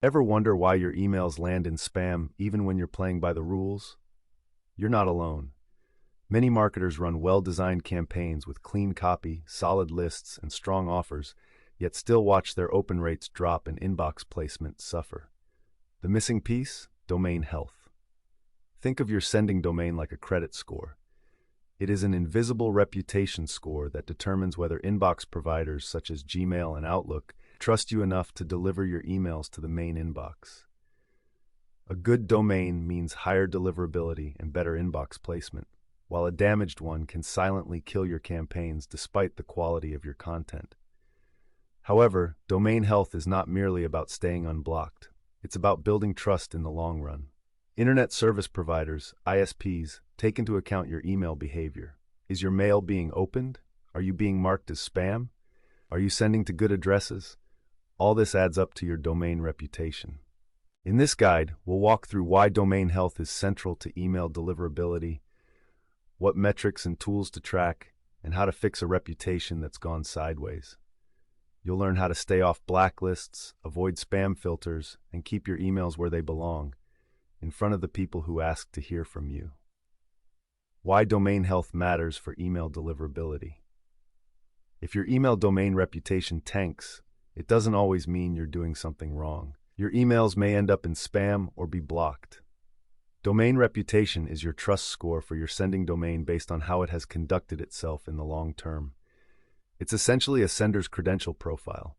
Ever wonder why your emails land in spam even when you're playing by the rules? You're not alone. Many marketers run well-designed campaigns with clean copy, solid lists, and strong offers, yet still watch their open rates drop and inbox placements suffer. The missing piece? Domain health. Think of your sending domain like a credit score. It is an invisible reputation score that determines whether inbox providers such as Gmail and Outlook trust you enough to deliver your emails to the main inbox. A good domain means higher deliverability and better inbox placement, while a damaged one can silently kill your campaigns despite the quality of your content. However, domain health is not merely about staying unblocked. It's about building trust in the long run. Internet service providers, ISPs, take into account your email behavior. Is your mail being opened? Are you being marked as spam? Are you sending to good addresses? All this adds up to your domain reputation. In this guide, we'll walk through why domain health is central to email deliverability, what metrics and tools to track, and how to fix a reputation that's gone sideways. You'll learn how to stay off blacklists, avoid spam filters, and keep your emails where they belong, in front of the people who ask to hear from you. Why domain health matters for email deliverability. If your email domain reputation tanks, it doesn't always mean you're doing something wrong. Your emails may end up in spam or be blocked. Domain reputation is your trust score for your sending domain based on how it has conducted itself in the long term. It's essentially a sender's credential profile.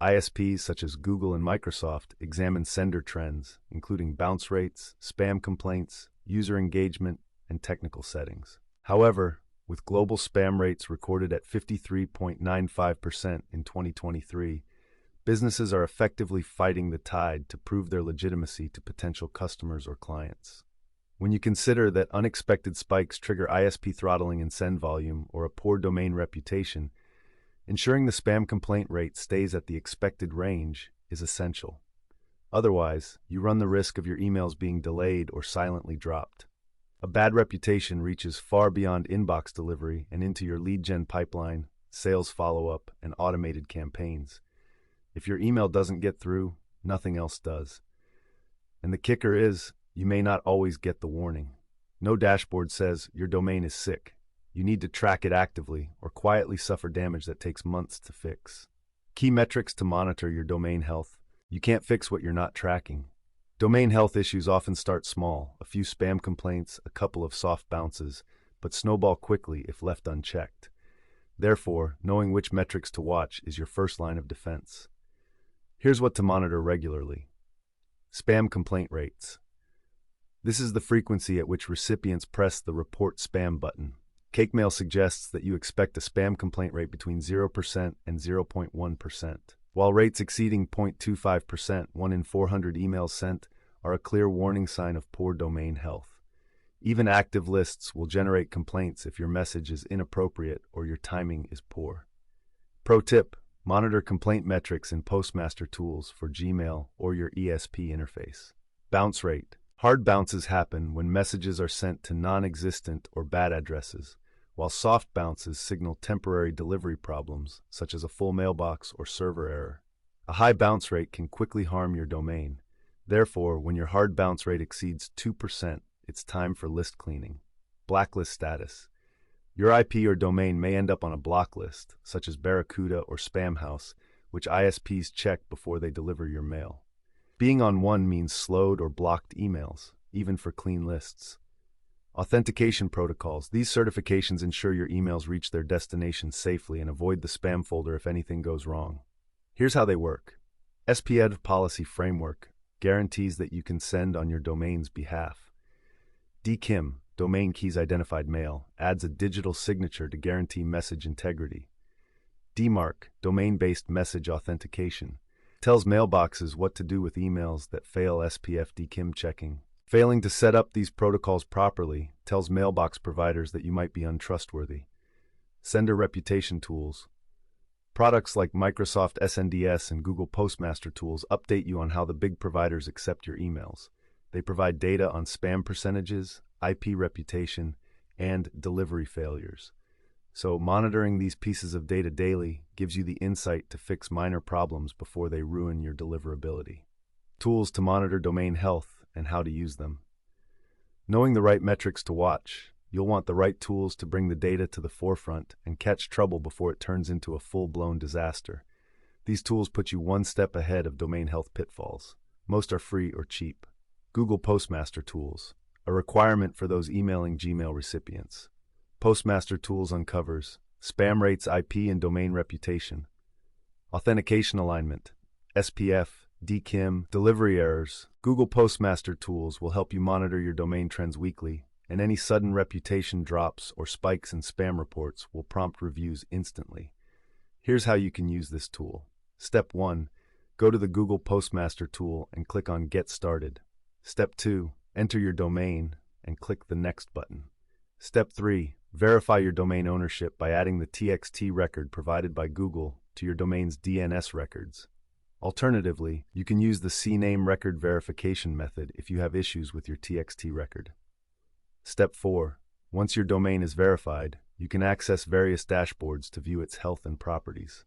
ISPs such as Google and Microsoft examine sender trends, including bounce rates, spam complaints, user engagement, and technical settings. However, with global spam rates recorded at 53.95% in 2023, businesses are effectively fighting the tide to prove their legitimacy to potential customers or clients. When you consider that unexpected spikes trigger ISP throttling in send volume or a poor domain reputation, ensuring the spam complaint rate stays at the expected range is essential. Otherwise, you run the risk of your emails being delayed or silently dropped. A bad reputation reaches far beyond inbox delivery and into your lead gen pipeline, sales follow-up, and automated campaigns. If your email doesn't get through, nothing else does. And the kicker is, you may not always get the warning. No dashboard says your domain is sick. You need to track it actively or quietly suffer damage that takes months to fix. Key metrics to monitor your domain health. You can't fix what you're not tracking. Domain health issues often start small, a few spam complaints, a couple of soft bounces, but snowball quickly if left unchecked. Therefore, knowing which metrics to watch is your first line of defense. Here's what to monitor regularly. Spam complaint rates. This is the frequency at which recipients press the Report Spam button. Koch Mail suggests that you expect a spam complaint rate between 0% and 0.1%. While rates exceeding 0.25%, 1 in 400 emails sent, are a clear warning sign of poor domain health. Even active lists will generate complaints if your message is inappropriate or your timing is poor. Pro tip: monitor complaint metrics in Postmaster tools for Gmail or your ESP interface. Bounce rate. Hard bounces happen when messages are sent to non-existent or bad addresses, while soft bounces signal temporary delivery problems, such as a full mailbox or server error. A high bounce rate can quickly harm your domain. Therefore, when your hard bounce rate exceeds 2%, it's time for list cleaning. Blacklist status. Your IP or domain may end up on a block list, such as Barracuda or Spamhaus, which ISPs check before they deliver your mail. Being on one means slowed or blocked emails, even for clean lists. Authentication protocols. These certifications ensure your emails reach their destination safely and avoid the spam folder if anything goes wrong. Here's how they work. SPF Policy Framework guarantees that you can send on your domain's behalf. DKIM, Domain Keys Identified Mail, adds a digital signature to guarantee message integrity. DMARC, Domain-Based Message Authentication, tells mailboxes what to do with emails that fail SPF DKIM checking. Failing to set up these protocols properly tells mailbox providers that you might be untrustworthy. Sender reputation tools. Products like Microsoft SNDS and Google Postmaster tools update you on how the big providers accept your emails. They provide data on spam percentages, IP reputation, and delivery failures. So monitoring these pieces of data daily gives you the insight to fix minor problems before they ruin your deliverability. Tools to monitor domain health and how to use them. Knowing the right metrics to watch, you'll want the right tools to bring the data to the forefront and catch trouble before it turns into a full-blown disaster. These tools put you one step ahead of domain health pitfalls. Most are free or cheap. Google Postmaster Tools, a requirement for those emailing Gmail recipients. Postmaster Tools uncovers spam rates, IP and domain reputation, authentication alignment, SPF, DKIM, delivery errors. Google Postmaster Tools will help you monitor your domain trends weekly, and any sudden reputation drops or spikes in spam reports will prompt reviews instantly. Here's how you can use this tool. Step 1. Go to the Google Postmaster tool and click on Get Started. Step 2. Enter your domain and click the Next button. Step 3. Verify your domain ownership by adding the TXT record provided by Google to your domain's DNS records. Alternatively, you can use the CNAME record verification method if you have issues with your TXT record. Step 4. Once your domain is verified, you can access various dashboards to view its health and properties.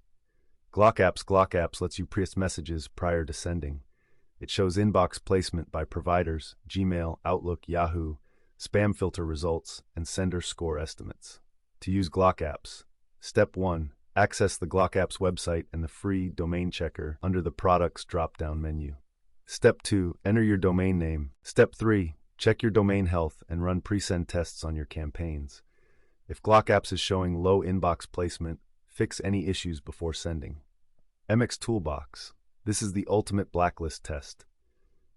GlockApps lets you preset messages prior to sending. It shows inbox placement by providers, Gmail, Outlook, Yahoo, spam filter results, and sender score estimates. To use GlockApps, Step 1. Access the GlockApps website and the free domain checker under the Products drop-down menu. Step 2. Enter your domain name. Step 3. Check your domain health and run pre-send tests on your campaigns. If GlockApps is showing low inbox placement, fix any issues before sending. MX Toolbox. This is the ultimate blacklist test.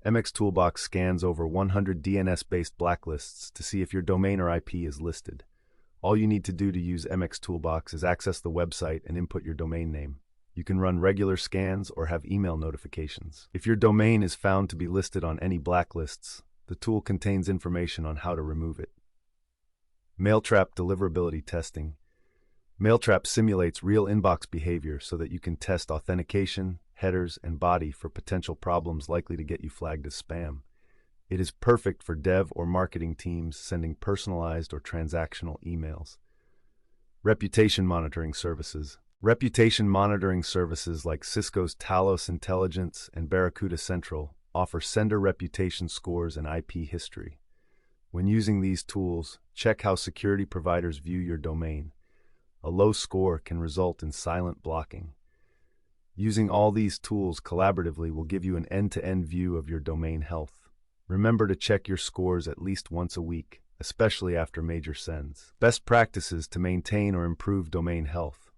MX Toolbox scans over 100 DNS-based blacklists to see if your domain or IP is listed. All you need to do to use MX Toolbox is access the website and input your domain name. You can run regular scans or have email notifications. If your domain is found to be listed on any blacklists, the tool contains information on how to remove it. Mailtrap Deliverability Testing. Mailtrap simulates real inbox behavior so that you can test authentication, headers, and body for potential problems likely to get you flagged as spam. It is perfect for dev or marketing teams sending personalized or transactional emails. Reputation Monitoring Services. Reputation monitoring services like Cisco's Talos Intelligence and Barracuda Central offer sender reputation scores and IP history. When using these tools, check how security providers view your domain. A low score can result in silent blocking. Using all these tools collaboratively will give you an end-to-end view of your domain health. Remember to check your scores at least once a week, especially after major sends. Best practices to maintain or improve domain health.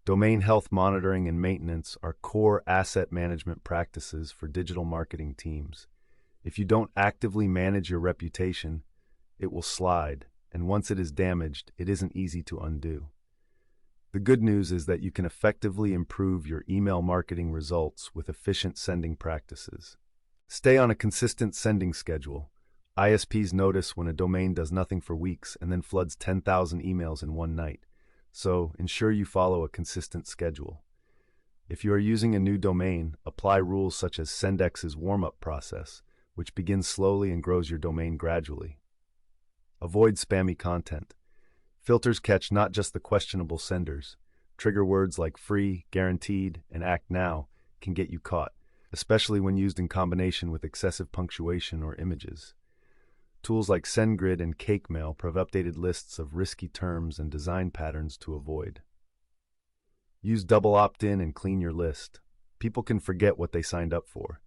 Domain health monitoring and maintenance are core asset management practices for digital marketing teams. If you don't actively manage your reputation, it will slide, and once it is damaged, it isn't easy to undo. The good news is that you can effectively improve your email marketing results with efficient sending practices. Stay on a consistent sending schedule. ISPs notice when a domain does nothing for weeks and then floods 10,000 emails in one night, so ensure you follow a consistent schedule. If you are using a new domain, apply rules such as Sendex's warm-up process, which begins slowly and grows your domain gradually. Avoid spammy content. Filters catch not just the questionable senders. Trigger words like free, guaranteed, and act now can get you caught, especially when used in combination with excessive punctuation or images. Tools like SendGrid and CakeMail provide updated lists of risky terms and design patterns to avoid. Use double opt-in and clean your list. People can forget what they signed up for.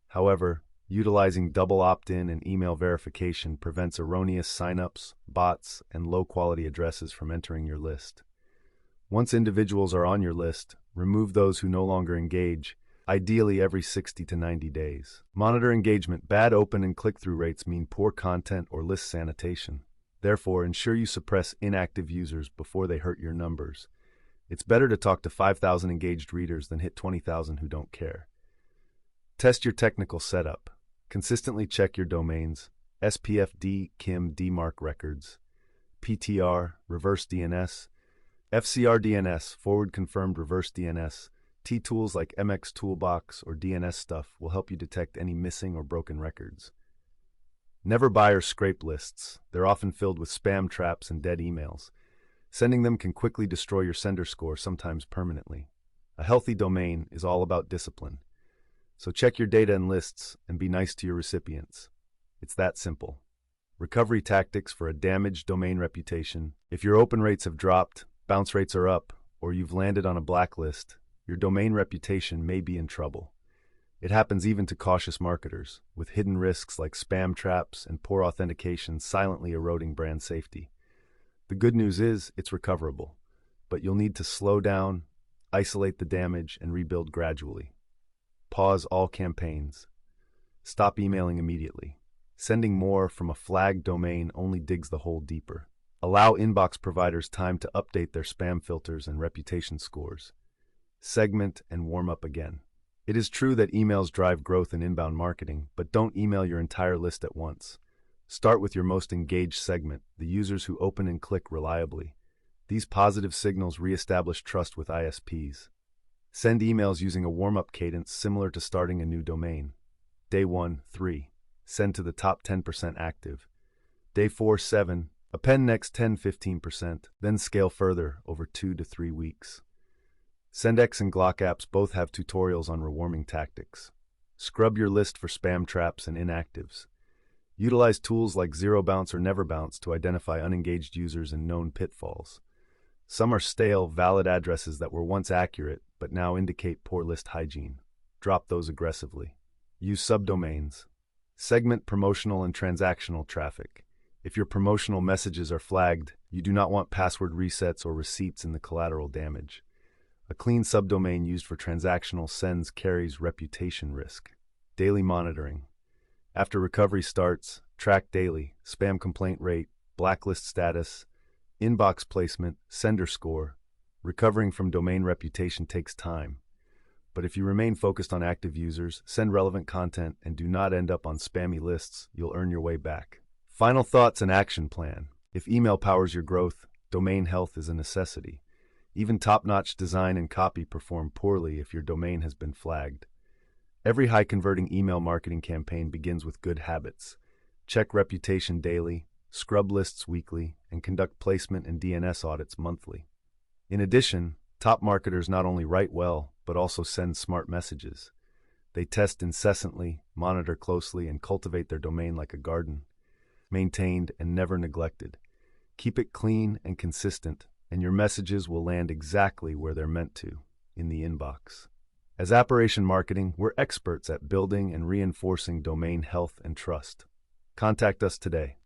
However, utilizing double opt-in and email verification prevents erroneous signups, bots, and low-quality addresses from entering your list. Once individuals are on your list, remove those who no longer engage, ideally every 60 to 90 days. Monitor engagement. Bad open and click-through rates mean poor content or list sanitation. Therefore, ensure you suppress inactive users before they hurt your numbers. It's better to talk to 5,000 engaged readers than hit 20,000 who don't care. Test your technical setup. Consistently check your domains, SPF DKIM DMARC records, PTR, reverse DNS, FCR DNS, forward confirmed reverse DNS. Tools like MX Toolbox or DNS Stuff will help you detect any missing or broken records. Never buy or scrape lists. They're often filled with spam traps and dead emails. Sending them can quickly destroy your sender score, sometimes permanently. A healthy domain is all about discipline. So check your data and lists and be nice to your recipients. It's that simple. Recovery tactics for a damaged domain reputation. If your open rates have dropped, bounce rates are up, or you've landed on a blacklist, your domain reputation may be in trouble. It happens even to cautious marketers, with hidden risks like spam traps and poor authentication silently eroding brand safety. The good news is it's recoverable, but you'll need to slow down, isolate the damage, and rebuild gradually. Pause all campaigns. Stop emailing immediately. Sending more from a flagged domain only digs the hole deeper. Allow inbox providers time to update their spam filters and reputation scores. Segment and warm up again. It is true that emails drive growth in inbound marketing, but don't email your entire list at once. Start with your most engaged segment, the users who open and click reliably. These positive signals reestablish trust with ISPs. Send emails using a warm-up cadence similar to starting a new domain. Day 1, 3. Send to the top 10% active. Day 4, 7. Append next 10-15%, then scale further over 2 to 3 weeks. SendX and Glock apps both have tutorials on rewarming tactics. Scrub your list for spam traps and inactives. Utilize tools like Zero Bounce or Never Bounce to identify unengaged users and known pitfalls. Some are stale, valid addresses that were once accurate, but now indicate poor list hygiene. Drop those aggressively. Use subdomains. Segment promotional and transactional traffic. If your promotional messages are flagged, you do not want password resets or receipts in the collateral damage. A clean subdomain used for transactional sends carries reputation risk. Daily monitoring. After recovery starts, track daily, spam complaint rate, blacklist status, inbox placement, sender score. Recovering from domain reputation takes time. But if you remain focused on active users, send relevant content, and do not end up on spammy lists, you'll earn your way back. Final thoughts and action plan. If email powers your growth, domain health is a necessity. Even top-notch design and copy perform poorly if your domain has been flagged. Every high-converting email marketing campaign begins with good habits. Check reputation daily, scrub lists weekly, and conduct placement and DNS audits monthly. In addition, top marketers not only write well, but also send smart messages. They test incessantly, monitor closely, and cultivate their domain like a garden. Maintained and never neglected. Keep it clean and consistent, and your messages will land exactly where they're meant to, in the inbox. As Aspiration Marketing, we're experts at building and reinforcing domain health and trust. Contact us today.